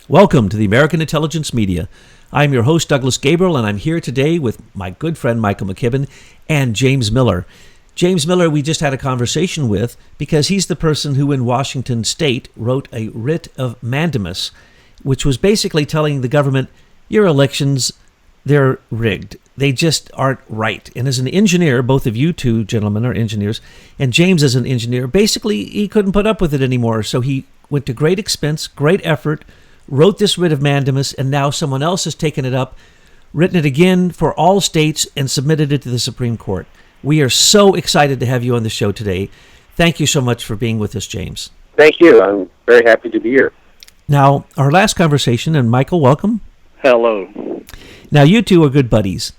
Welcome to the American Intelligence Media. I'm your host, Douglas Gabriel, and I'm here today with my good friend Michael McKibben and James Miller. James Miller, we just had a conversation with because he's the person who in Washington State wrote a writ of mandamus, which was basically telling the government, your elections, they're rigged. They just aren't right. And as an engineer, both of you two gentlemen are engineers, and James as an engineer, basically he couldn't put up with it anymore. So he went to great expense, great effort, wrote this writ of mandamus, and now someone else has taken it up, written it again for all states, and submitted it to the Supreme Court. We are so excited to have you on the show today. Thank you so much for being with us, James. Thank you. I'm very happy to be here. Now, our last conversation, and Michael, welcome. Hello. Now, you two are good buddies,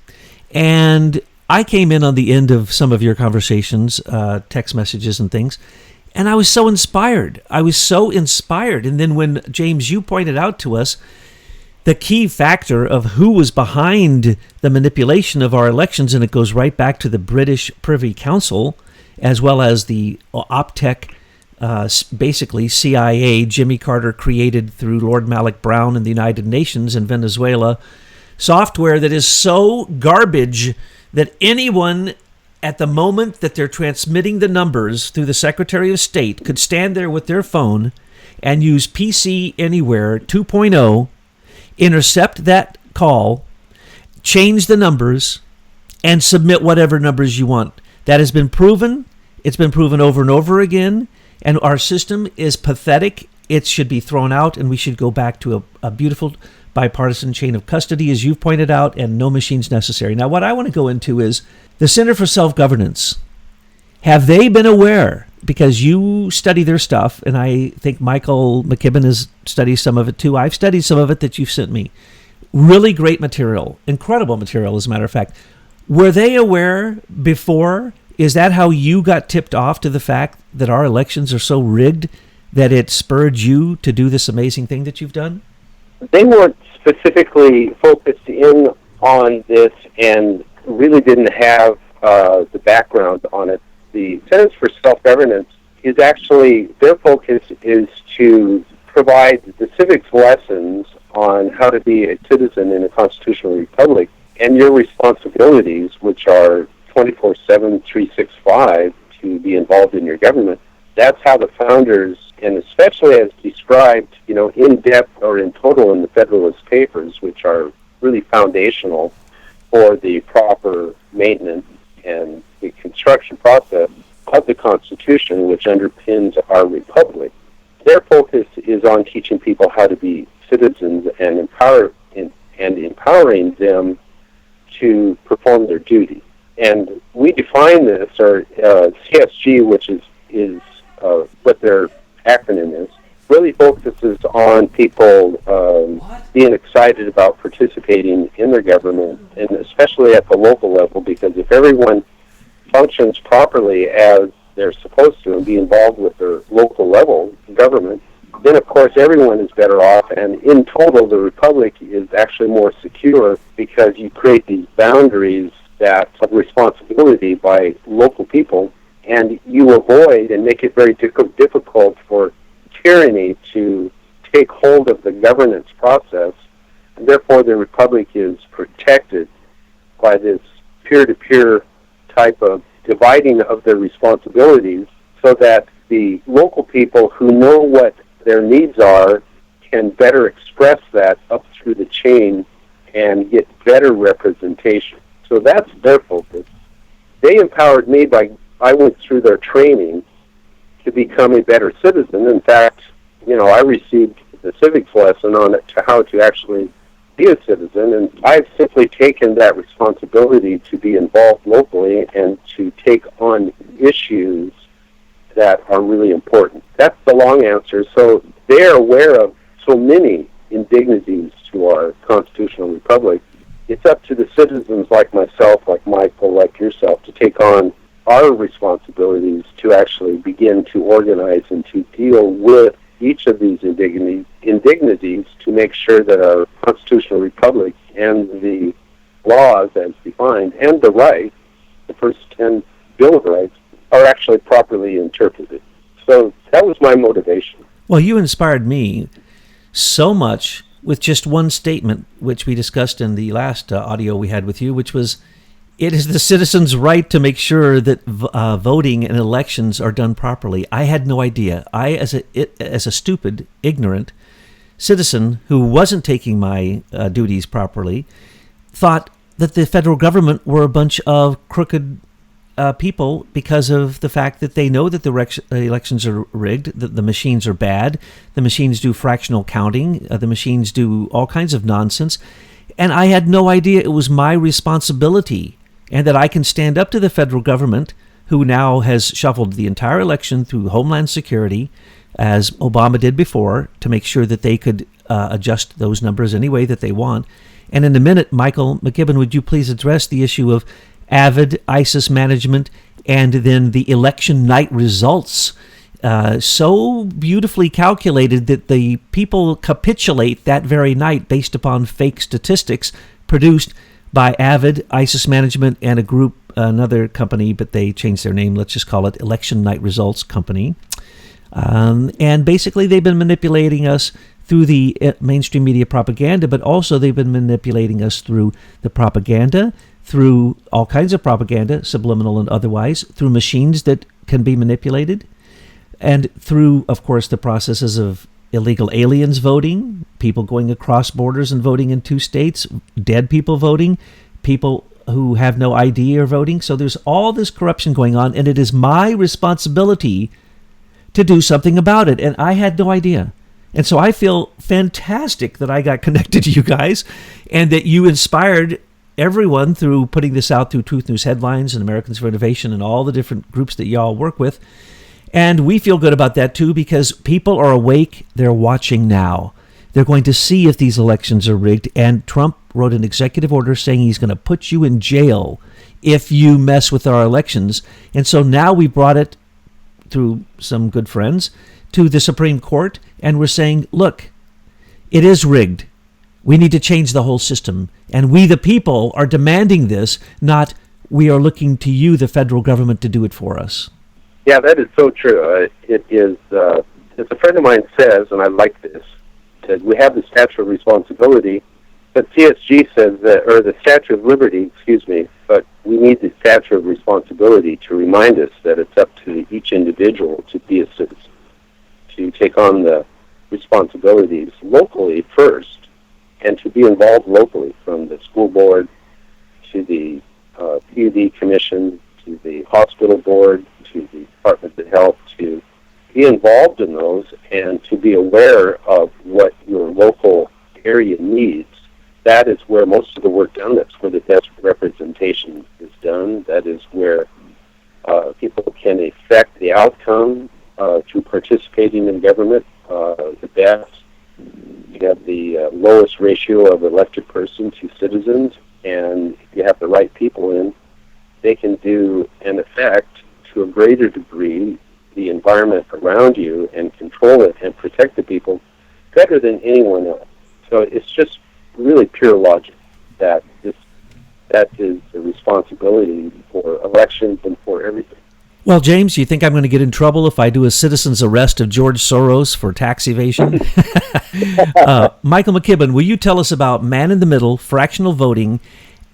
and I came in on the end of some of your conversations, text messages and things, and I was so inspired. And then when, James, you pointed out to us the key factor of who was behind the manipulation of our elections, and it goes right back to the British Privy Council, as well as the OPTEC, basically CIA, Jimmy Carter created through Lord Malik Brown and the United Nations in Venezuela, software that is so garbage that anyone at the moment that they're transmitting the numbers through the Secretary of State could stand there with their phone and use PC Anywhere 2.0, intercept that call, change the numbers, and submit whatever numbers you want. That has been proven. It's been proven over and over again, and our system is pathetic. It should be thrown out, and we should go back to a beautiful bipartisan chain of custody, as you've pointed out, and no machines necessary. Now, what I want to go into is the Center for Self-Governance. Have they been aware, because you study their stuff, and I think Michael McKibben has studied some of it too. I've studied some of it that you've sent me. Really great material, incredible material, as a matter of fact. Were they aware before? Is that how you got tipped off to the fact that our elections are so rigged that it spurred you to do this amazing thing that you've done? They weren't specifically focused in on this and really didn't have the background on it. The Centers for Self-Governance is actually, their focus is to provide the civics lessons on how to be a citizen in a constitutional republic and your responsibilities, which are 24/7, 365, to be involved in your government. That's how the founders, and especially as described, in depth or in total in the Federalist Papers, which are really foundational for the proper maintenance and the construction process of the Constitution, which underpins our republic. Their focus is on teaching people how to be citizens and empowering them to perform their duty. And we define this, or CSG, which is what their acronym is, really focuses on people being excited about participating in their government, and especially at the local level, because if everyone functions properly as they're supposed to and be involved with their local level government, then of course everyone is better off, and in total the republic is actually more secure because you create these boundaries of responsibility by local people, and you avoid and make it very difficult for tyranny to take hold of the governance process, and therefore the republic is protected by this peer-to-peer type of dividing of their responsibilities, so that the local people who know what their needs are can better express that up through the chain and get better representation. So that's their focus. They empowered me I went through their training to become a better citizen. In fact, I received the civics lesson on how to actually be a citizen, and I've simply taken that responsibility to be involved locally and to take on issues that are really important. That's the long answer. So they're aware of so many indignities to our constitutional republic. It's up to the citizens like myself, like Michael, like yourself, to take on our responsibilities to actually begin to organize and to deal with each of these indignities to make sure that our constitutional republic and the laws as defined and the rights, the first 10 Bill of Rights, are actually properly interpreted. So that was my motivation. Well, you inspired me so much with just one statement, which we discussed in the last audio we had with you, which was, it is the citizens' right to make sure that voting and elections are done properly. I had no idea. I, as a stupid, ignorant citizen who wasn't taking my duties properly, thought that the federal government were a bunch of crooked people because of the fact that they know that the elections are rigged, that the machines are bad, the machines do fractional counting, the machines do all kinds of nonsense. And I had no idea it was my responsibility, and that I can stand up to the federal government, who now has shuffled the entire election through Homeland Security, as Obama did before, to make sure that they could adjust those numbers any way that they want. And in a minute, Michael McKibben, would you please address the issue of Avid, ISIS management, and then the election night results, so beautifully calculated that the people capitulate that very night based upon fake statistics produced by Avid, ISIS management, and a group, another company, but they changed their name. Let's just call it Election Night Results Company. And basically they've been manipulating us through the mainstream media propaganda, but also they've been manipulating us through the propaganda, through all kinds of propaganda, subliminal and otherwise, through machines that can be manipulated, and through, of course, the processes of illegal aliens voting, people going across borders and voting in 2 states, dead people voting, people who have no ID are voting. So there's all this corruption going on, and it is my responsibility to do something about it, and I had no idea. And so I feel fantastic that I got connected to you guys, and that you inspired everyone through putting this out through Truth News Headlines and Americans for Innovation and all the different groups that y'all work with. And we feel good about that too, because people are awake. They're watching now. They're going to see if these elections are rigged. And Trump wrote an executive order saying he's going to put you in jail if you mess with our elections. And so now we brought it, through some good friends, to the Supreme Court. And we're saying, look, it is rigged. We need to change the whole system. And we, the people, are demanding this, not we are looking to you, the federal government, to do it for us. Yeah, that is so true. It is, as a friend of mine says, and I like this, that we have the statute of responsibility, but CSG says that, or the statute of liberty, excuse me, but we need the statute of responsibility to remind us that it's up to each individual to be a citizen, to take on the responsibilities locally first, and to be involved locally, from the school board to the PUD commission to the hospital board to the Department of Health, to be involved in those and to be aware of what your local area needs. That is where most of the work done. That's where the best representation is done. That is where people can affect the outcome through participating in government the best. You have the lowest ratio of elected person to citizens, and if you have the right people in, they can do and affect to a greater degree the environment around you and control it and protect the people better than anyone else. So it's just really pure logic that that is a responsibility for elections and for everything. Well, James, you think I'm going to get in trouble if I do a citizen's arrest of George Soros for tax evasion? Michael McKibben, will you tell us about man in the middle, fractional voting,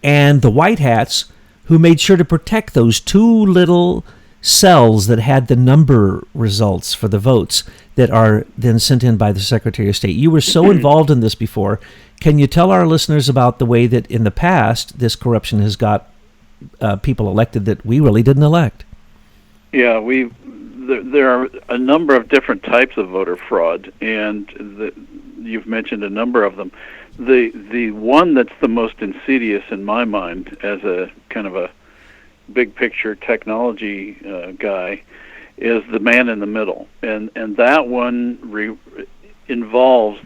and the white hats who made sure to protect those 2 little cells that had the number results for the votes that are then sent in by the Secretary of State? You were so involved in this before. Can you tell our listeners about the way that in the past this corruption has got people elected that we really didn't elect? Yeah, there are a number of different types of voter fraud, and you've mentioned a number of them. The one that's the most insidious in my mind, as a kind of a big picture technology guy, is the man in the middle, and that one involves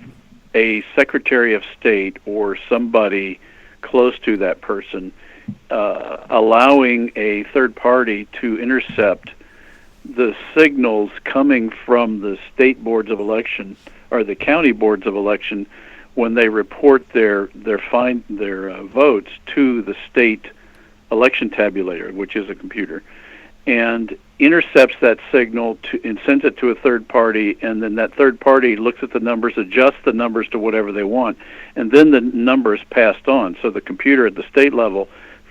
a Secretary of State or somebody close to that person allowing a third party to intercept the signals coming from the state boards of election or the county boards of election when they report their votes to the state election tabulator, which is a computer. and intercepts that signal and sends it to a third party, and then that third party looks at the numbers, adjusts the numbers to whatever they want, and then the number is passed on. So the computer at the state level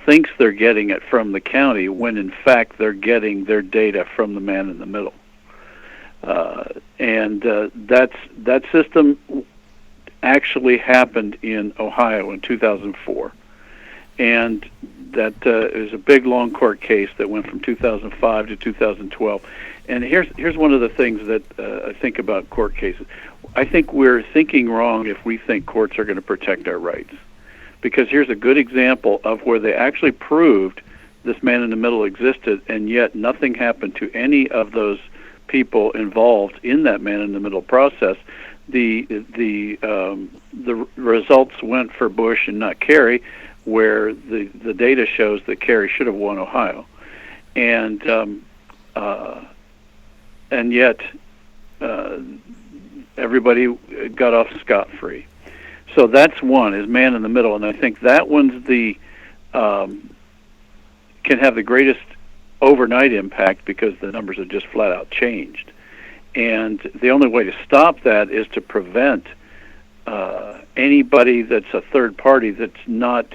thinks they're getting it from the county when in fact they're getting their data from the man in the middle. That system actually happened in Ohio in 2004. And that is a big, long court case that went from 2005 to 2012. And here's one of the things that I think about court cases. I think we're thinking wrong if we think courts are going to protect our rights. Because here's a good example of where they actually proved this man in the middle existed, and yet nothing happened to any of those people involved in that man in the middle process. The results went for Bush and not Kerry, where the data shows that Kerry should have won Ohio, and yet everybody got off scot-free. So that's one, is man in the middle, and I think that one's can have the greatest overnight impact because the numbers have just flat out changed. And the only way to stop that is to prevent anybody that's a third party that's not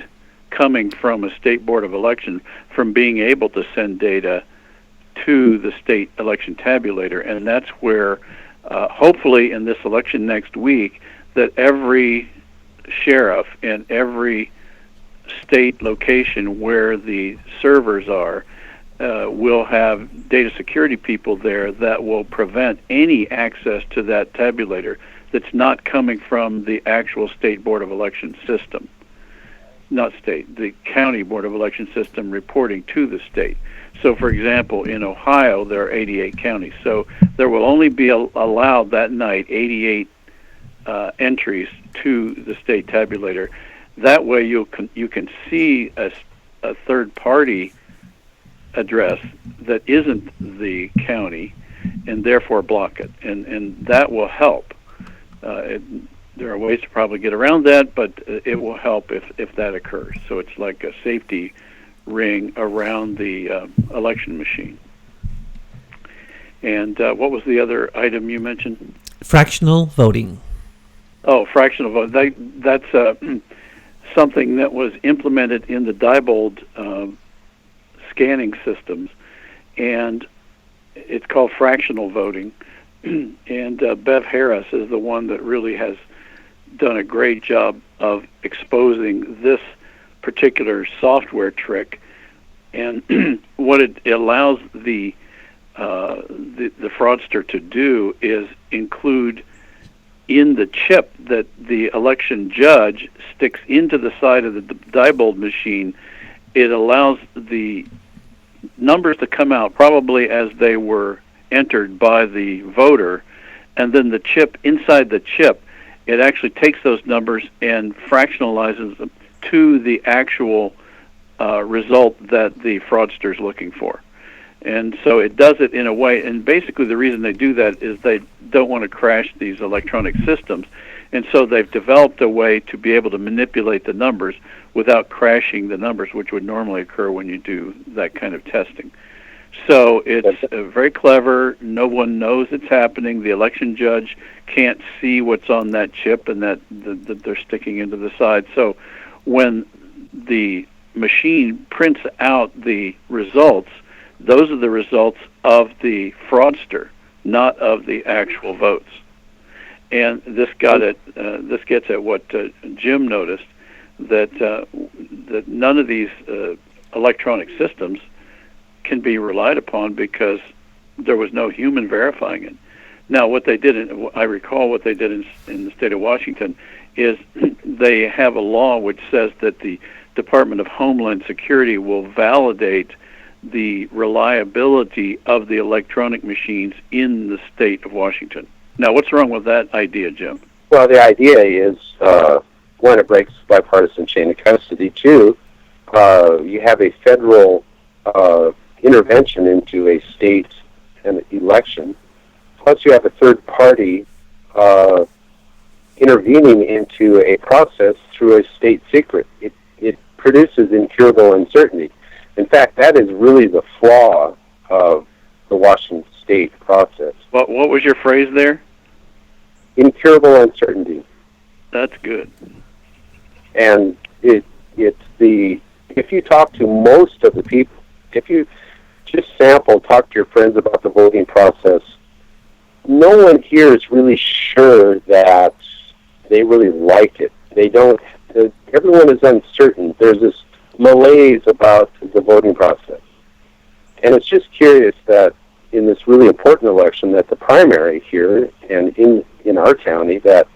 coming from a state board of election from being able to send data to the state election tabulator. And that's where, hopefully in this election next week, that every sheriff in every state location where the servers are will have data security people there that will prevent any access to that tabulator that's not coming from the actual state board of election system. Not state, the county board of election system reporting to the state. So, for example, in Ohio, there are 88 counties. So there will only be allowed that night 88 entries to the state tabulator. That way you can see a third-party address that isn't the county and therefore block it. And that will help. There are ways to probably get around that, but it will help if that occurs. So it's like a safety ring around the election machine. And what was the other item you mentioned? Fractional voting. Oh, fractional vote. That's something that was implemented in the Diebold scanning systems, and it's called fractional voting. And Bev Harris is the one that really has done a great job of exposing this particular software trick. And what it allows the fraudster to do is include in the chip that the election judge sticks into the side of the Diebold machine. It allows the numbers to come out probably as they were entered by the voter, and then the chip, inside the chip, it actually takes those numbers and fractionalizes them to the actual result that the fraudster is looking for. And so it does it in a way, and basically the reason they do that is they don't want to crash these electronic systems, and so they've developed a way to be able to manipulate the numbers without crashing the numbers, which would normally occur when you do that kind of testing. So it's very clever. No one knows it's happening. The election judge can't see what's on that chip and that they're sticking into the side. So when the machine prints out the results, those are the results of the fraudster, not of the actual votes. And this gets at what Jim noticed, that none of these electronic systems can be relied upon because there was no human verifying it. Now, what they did, I recall what they did in the state of Washington, is they have a law which says that the Department of Homeland Security will validate the reliability of the electronic machines in the state of Washington. Now, what's wrong with that idea, Jim? Well, the idea is, one, it breaks bipartisan chain of custody. Two, you have a federal intervention into a state election. Plus, you have a third party intervening into a process through a state secret. It produces incurable uncertainty. In fact, that is really the flaw of the Washington State process. What was your phrase there? Incurable uncertainty. That's good. And if you talk to most of the people, if you just talk to your friends about the voting process, no one here is really sure that they really like it. Everyone is uncertain. There's this malaise about the voting process. And it's just curious that in this really important election, that the primary here and in our county, that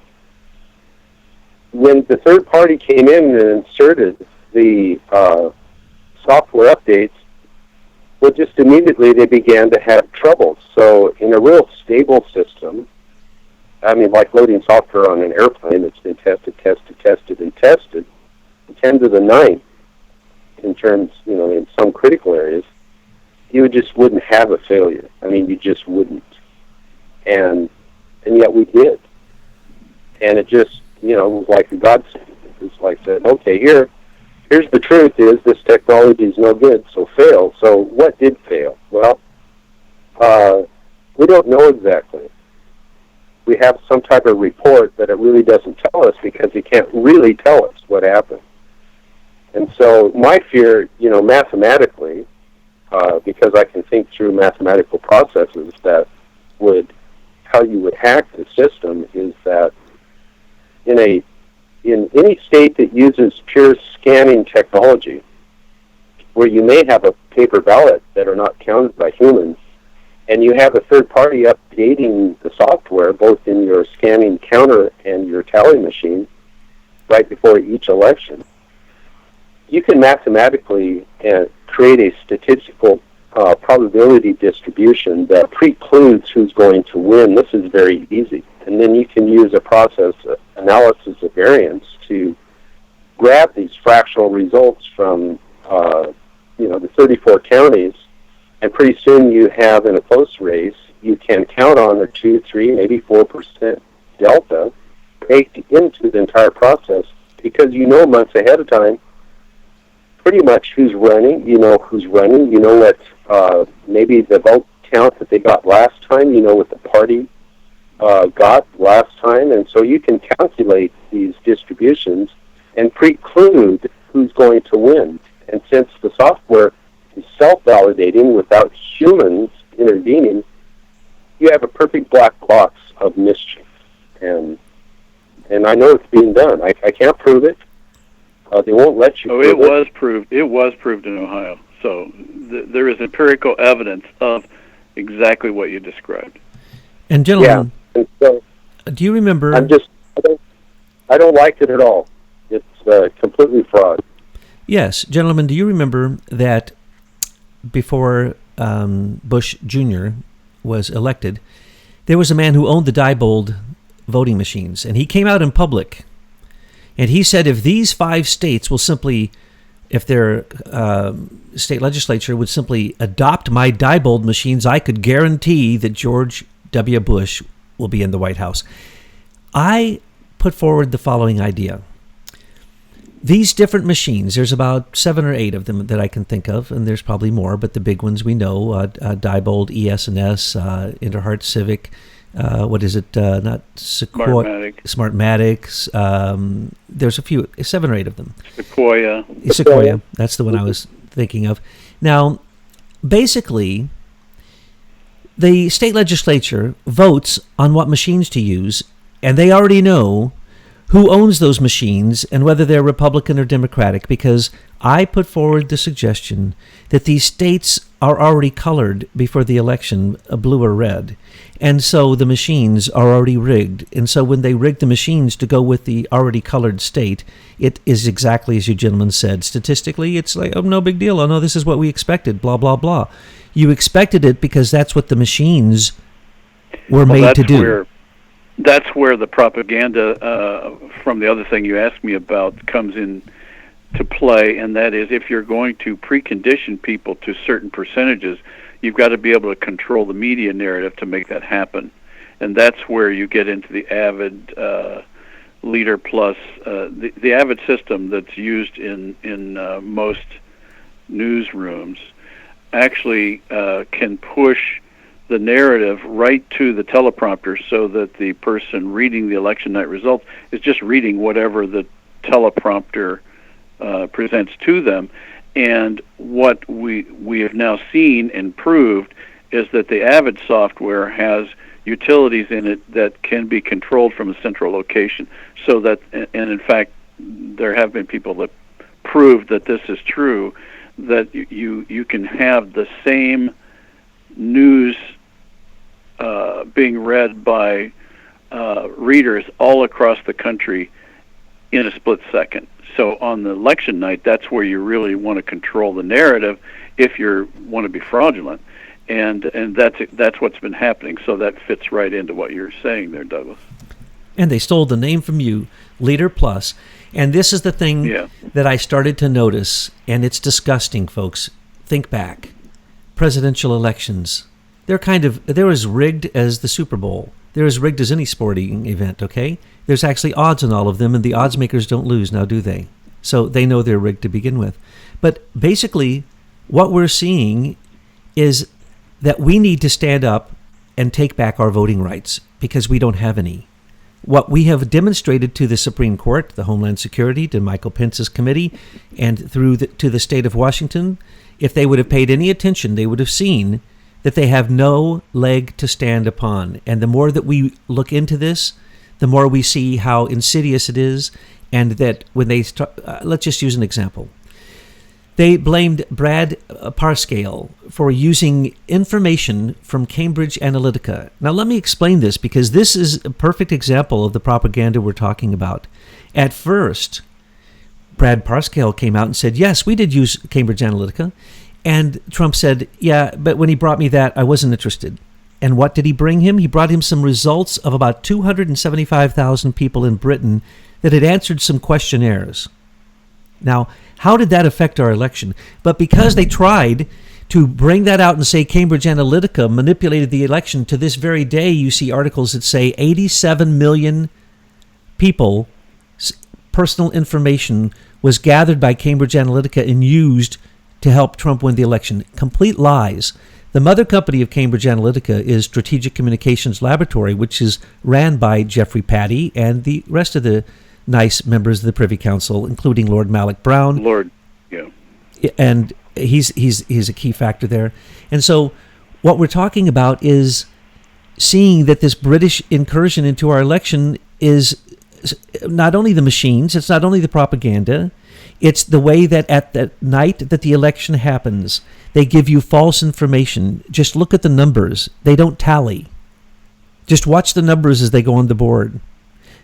when the third party came in and inserted the software updates, well, just immediately they began to have trouble. So in a real stable system, I mean, like loading software on an airplane that's been tested, and tested, 10 to the 9th in terms, in some critical areas, you just wouldn't have a failure. I mean, you just wouldn't. And yet we did. And it just, it was like a godsend. It was like said, okay, here's the truth is this technology is no good, so fail. So what did fail? Well, we don't know exactly. We have some type of report that it really doesn't tell us because it can't really tell us what happened. And so my fear, mathematically, because I can think through mathematical processes how you would hack the system, is that in any state that uses pure scanning technology, where you may have a paper ballot that are not counted by humans, and you have a third party updating the software, both in your scanning counter and your tally machine, right before each election, you can mathematically create a statistical probability distribution that precludes who's going to win. This is very easy. And then you can use a process, analysis of variance, to grab these fractional results from, the 34 counties, and pretty soon you have, in a close race, you can count on a 2, 3, maybe 4% delta baked into the entire process, because months ahead of time pretty much who's running, what maybe the vote count that they got last time, what the party got last time, and so you can calculate these distributions and preclude who's going to win. And since the software is self-validating without humans intervening, you have a perfect black box of mischief. And I know it's being done. I can't prove it. They won't let you. It was proved. It was proved in Ohio. So there is empirical evidence of exactly what you described. And gentlemen, and so do you remember? I don't like it at all. It's completely fraud. Yes, gentlemen, do you remember that before Bush Jr. was elected, there was a man who owned the Diebold voting machines, and he came out in public, and he said if these 5 states will simply, if their state legislature would simply adopt my Diebold machines, I could guarantee that George W. Bush will be in the White House. I put forward the following idea. These different machines, there's about 7 or 8 of them that I can think of, and there's probably more, but the big ones we know, Diebold, ES&S, Interheart Civic, what is it, not Sequoia, Smartmatics, there's a few, 7 or 8 of them. Sequoia, that's the one I was thinking of. Now, basically, the state legislature votes on what machines to use, and they already know who owns those machines and whether they're Republican or Democratic, because I put forward the suggestion that these states are already colored before the election, blue or red. And so the machines are already rigged. And so when they rig the machines to go with the already colored state, it is exactly as you gentlemen said. Statistically, it's like, oh, no big deal. Oh, no, this is what we expected, blah, blah, blah. You expected it because that's what the machines were made to do. That's where the propaganda from the other thing you asked me about comes in to play, and that is if you're going to precondition people to certain percentages, you've got to be able to control the media narrative to make that happen. And that's where you get into the Avid Leader Plus, the Avid system that's used in most newsrooms actually can push the narrative right to the teleprompter, so that the person reading the election night results is just reading whatever the teleprompter presents to them. And what we have now seen and proved is that the Avid software has utilities in it that can be controlled from a central location. So that, and in fact, there have been people that prove that this is true, that you can have the same news being read by readers all across the country in a split second. So on the election night, that's where you really want to control the narrative if you want to be fraudulent, and that's what's been happening. So that fits right into what you're saying there, Douglas. And they stole the name from you, Leader Plus. And this is the thing that I started to notice, and it's disgusting, folks. Think back. Presidential elections. They're as rigged as the Super Bowl. They're as rigged as any sporting event, okay? There's actually odds in all of them, and the odds makers don't lose, now do they? So they know they're rigged to begin with. But basically, what we're seeing is that we need to stand up and take back our voting rights, because we don't have any. What we have demonstrated to the Supreme Court, the Homeland Security, to Michael Pence's committee, and to the state of Washington, if they would have paid any attention, they would have seen that they have no leg to stand upon. And the more that we look into this, the more we see how insidious it is, and that when they start, let's just use an example. They blamed Brad Parscale for using information from Cambridge Analytica. Now, let me explain this, because this is a perfect example of the propaganda we're talking about. At first, Brad Parscale came out and said, yes, we did use Cambridge Analytica. And Trump said, yeah, but when he brought me that, I wasn't interested. And what did he bring him? He brought him some results of about 275,000 people in Britain that had answered some questionnaires. Now, how did that affect our election? But because they tried to bring that out and say Cambridge Analytica manipulated the election, to this very day you see articles that say 87 million people's personal information was gathered by Cambridge Analytica and used to help Trump win the election. Complete lies. The mother company of Cambridge Analytica is Strategic Communications Laboratory, which is ran by Jeffrey Patty and the rest of the nice members of the Privy Council, including Lord Malloch Brown. And he's a key factor there. And so what we're talking about is seeing that this British incursion into our election is not only the machines, it's not only the propaganda, it's the way that at the night that the election happens, they give you false information. Just look at the numbers. They don't tally. Just watch the numbers as they go on the board.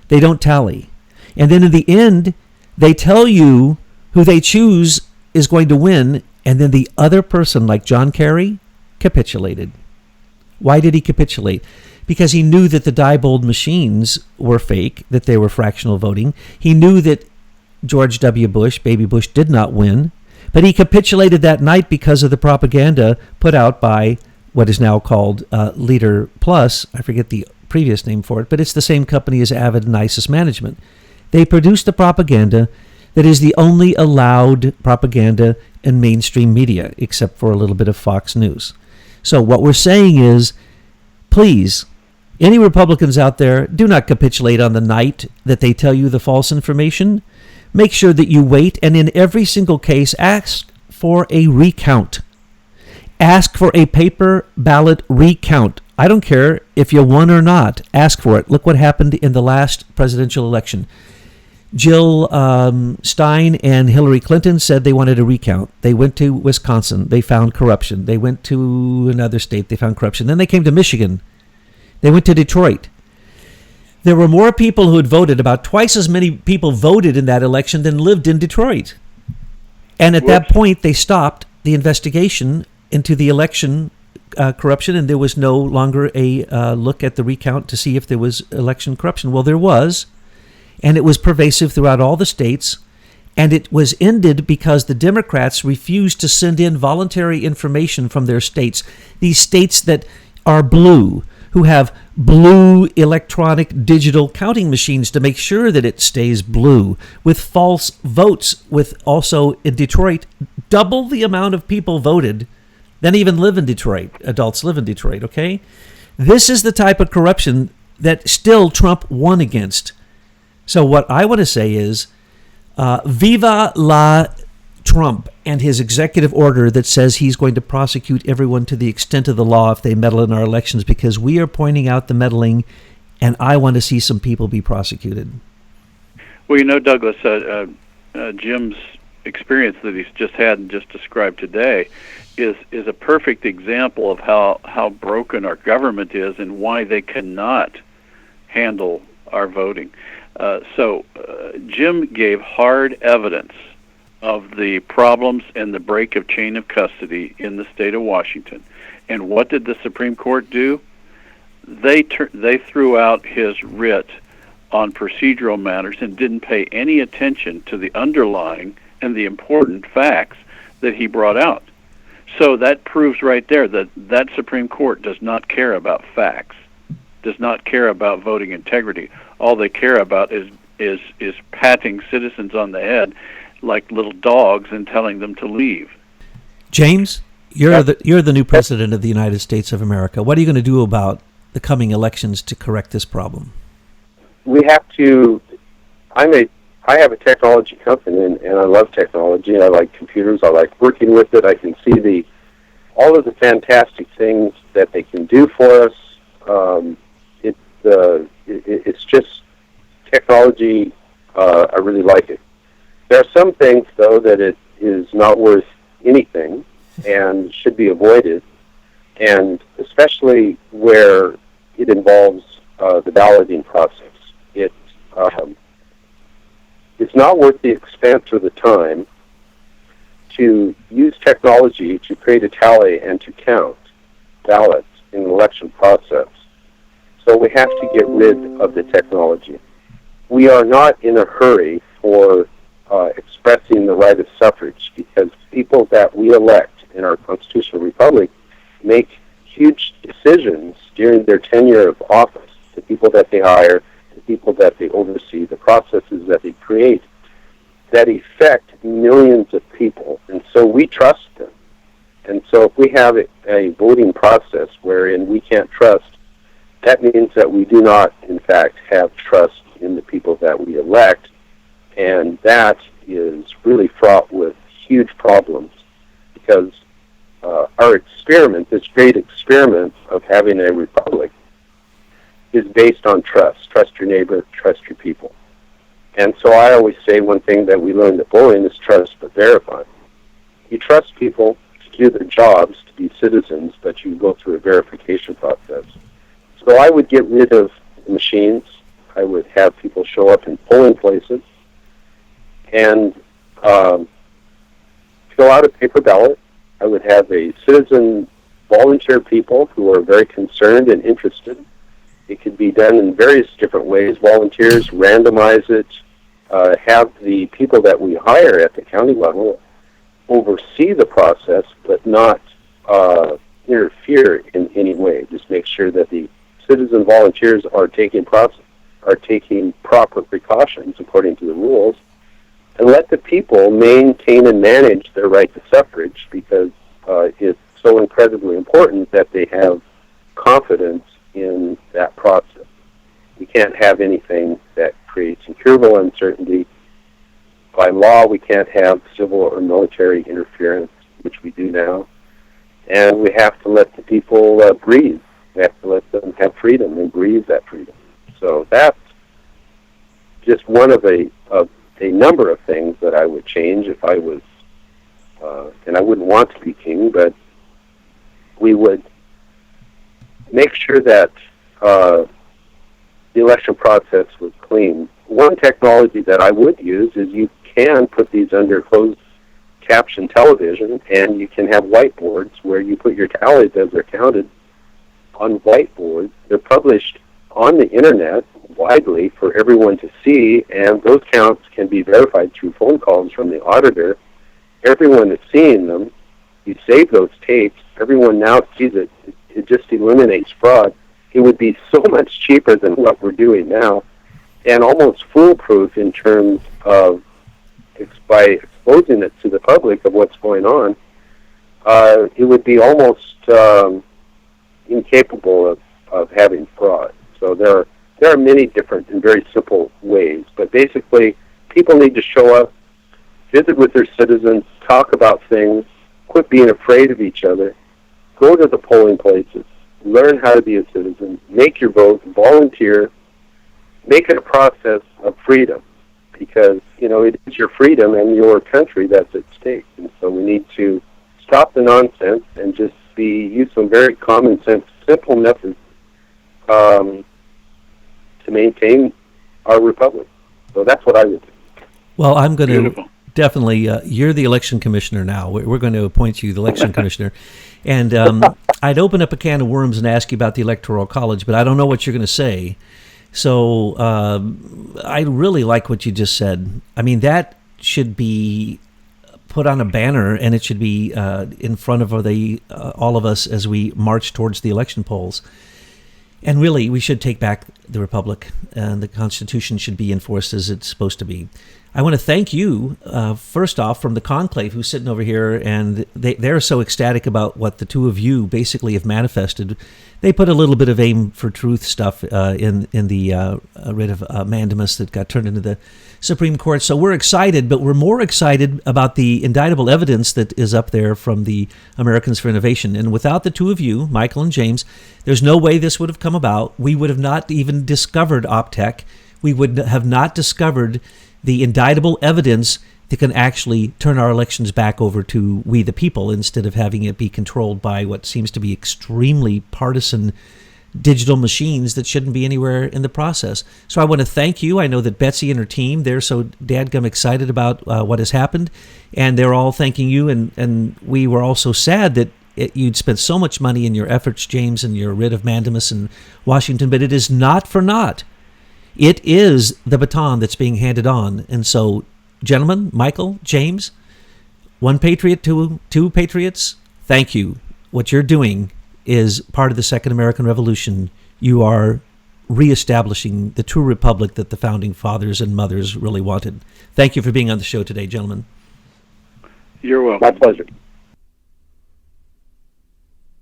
They don't tally. And then in the end, they tell you who they choose is going to win, and then the other person, like John Kerry, capitulated. Why did he capitulate? Because he knew that the Diebold machines were fake, that they were fractional voting. He knew that George W. Bush, baby Bush, did not win, but he capitulated that night because of the propaganda put out by what is now called Leader Plus. I forget the previous name for it, but it's the same company as Avid and ISIS Management. They produced the propaganda that is the only allowed propaganda in mainstream media, except for a little bit of Fox News. So what we're saying is, please, any Republicans out there, do not capitulate on the night that they tell you the false information. Make sure that you wait, and in every single case, ask for a recount. Ask for a paper ballot recount. I don't care if you won or not. Ask for it. Look what happened in the last presidential election. Jill Stein and Hillary Clinton said they wanted a recount. They went to Wisconsin. They found corruption. They went to another state. They found corruption. Then they came to Michigan. They went to Detroit. There were more people who had voted. About twice as many people voted in that election than lived in Detroit. And at that point, they stopped the investigation into the election corruption, and there was no longer a look at the recount to see if there was election corruption. Well, there was, and it was pervasive throughout all the states, and it was ended because the Democrats refused to send in voluntary information from their states. These states that are blue, who have blue electronic digital counting machines to make sure that it stays blue, with false votes, with also in Detroit, double the amount of people voted then even live in Detroit. Adults live in Detroit, okay? This is the type of corruption that still Trump won against. So what I want to say is, viva la Trump and his executive order that says he's going to prosecute everyone to the extent of the law if they meddle in our elections, because we are pointing out the meddling, and I want to see some people be prosecuted. Well, Douglas, Jim's experience that he's just had and just described today is a perfect example of how broken our government is and why they cannot handle our voting. So Jim gave hard evidence of the problems and the break of chain of custody in the state of Washington. And what did the Supreme Court do? They threw out his writ on procedural matters and didn't pay any attention to the underlying and the important facts that he brought out. So that proves right there that Supreme Court does not care about facts, does not care about voting integrity. All they care about is patting citizens on the head like little dogs and telling them to leave. James, you're the new president of the United States of America. What are you going to do about the coming elections to correct this problem? We have to. I have a technology company, and I love technology. I like computers. I like working with it. I can see all of the fantastic things that they can do for us. It's just technology. I really like it. There are some things, though, that it is not worth anything and should be avoided, and especially where it involves the balloting process. It's not worth the expense or the time to use technology to create a tally and to count ballots in the election process. So we have to get rid of the technology. We are not in a hurry for expressing the right of suffrage, because people that we elect in our constitutional republic make huge decisions during their tenure of office. The people that they hire, the people that they oversee, the processes that they create that affect millions of people, and so we trust them. And so if we have a voting process wherein we can't trust, that means that we do not, in fact, have trust in the people that we elect, and that is really fraught with huge problems, because our experiment, this great experiment of having a republic, is based on trust. Trust your neighbor, trust your people. And so I always say one thing that we learned at bowling is trust but verify. You trust people to do their jobs, to be citizens, but you go through a verification process. So I would get rid of the machines. I would have people show up in polling places and fill out a paper ballot. I would have a citizen volunteer people who are very concerned and interested. It could be done in various different ways. Volunteers, randomize it, have the people that we hire at the county level oversee the process, but not interfere in any way. Just make sure that the citizen volunteers are taking proper precautions according to the rules, and let the people maintain and manage their right to suffrage, because it's so incredibly important that they have confidence in that process. We can't have anything that creates incurable uncertainty. By law, we can't have civil or military interference, which we do now. And we have to let the people breathe. We have to let them have freedom and breathe that freedom. So that's just one of a number of things that I would change if I was, and I wouldn't want to be king, but we would make sure that the election process was clean. One technology that I would use is you can put these under closed caption television, and you can have whiteboards where you put your tallies as they're counted on whiteboards. They're published on the internet widely for everyone to see, and those counts can be verified through phone calls from the auditor. Everyone is seeing them. You save those tapes. Everyone now sees it. It just eliminates fraud. It would be so much cheaper than what we're doing now, and almost foolproof in terms of by exposing it to the public of what's going on. it would be almost incapable of having fraud. So there are many different and very simple ways, but basically people need to show up, visit with their citizens, talk about things, quit being afraid of each other, go to the polling places, learn how to be a citizen, make your vote, volunteer, make it a process of freedom, because, it is your freedom and your country that's at stake. And so we need to stop the nonsense and just use some very common sense, simple methods to maintain our republic. So that's what I would do. Well, I'm going to definitely, you're the election commissioner now. We're going to appoint you the election commissioner. And I'd open up a can of worms and ask you about the Electoral College, but I don't know what you're going to say. So I really like what you just said. I mean, that should be put on a banner, and it should be in front of all of us as we march towards the election polls. And really, we should take back the Republic, and the Constitution should be enforced as it's supposed to be. I want to thank you, first off, from the conclave who's sitting over here, and they're so ecstatic about what the two of you basically have manifested. They put a little bit of aim for truth stuff in the writ of mandamus that got turned into the Supreme Court. So we're excited, but we're more excited about the indictable evidence that is up there from the Americans for Innovation. And without the two of you, Michael and James, there's no way this would have come about. We would have not even discovered OPTEC. We would have not discovered the indictable evidence that can actually turn our elections back over to we the people, instead of having it be controlled by what seems to be extremely partisan digital machines that shouldn't be anywhere in the process. So I want to thank you. I know that Betsy and her team, they're so dadgum excited about what has happened, and they're all thanking you, and we were all so sad that you'd spent so much money in your efforts, James, and your writ of mandamus in Washington, but it is not for naught. It is the baton that's being handed on. And so, gentlemen, Michael, James, one patriot, two patriots, thank you. What you're doing is part of the Second American Revolution. You are reestablishing the true republic that the founding fathers and mothers really wanted. Thank you for being on the show today, gentlemen. You're welcome. My pleasure.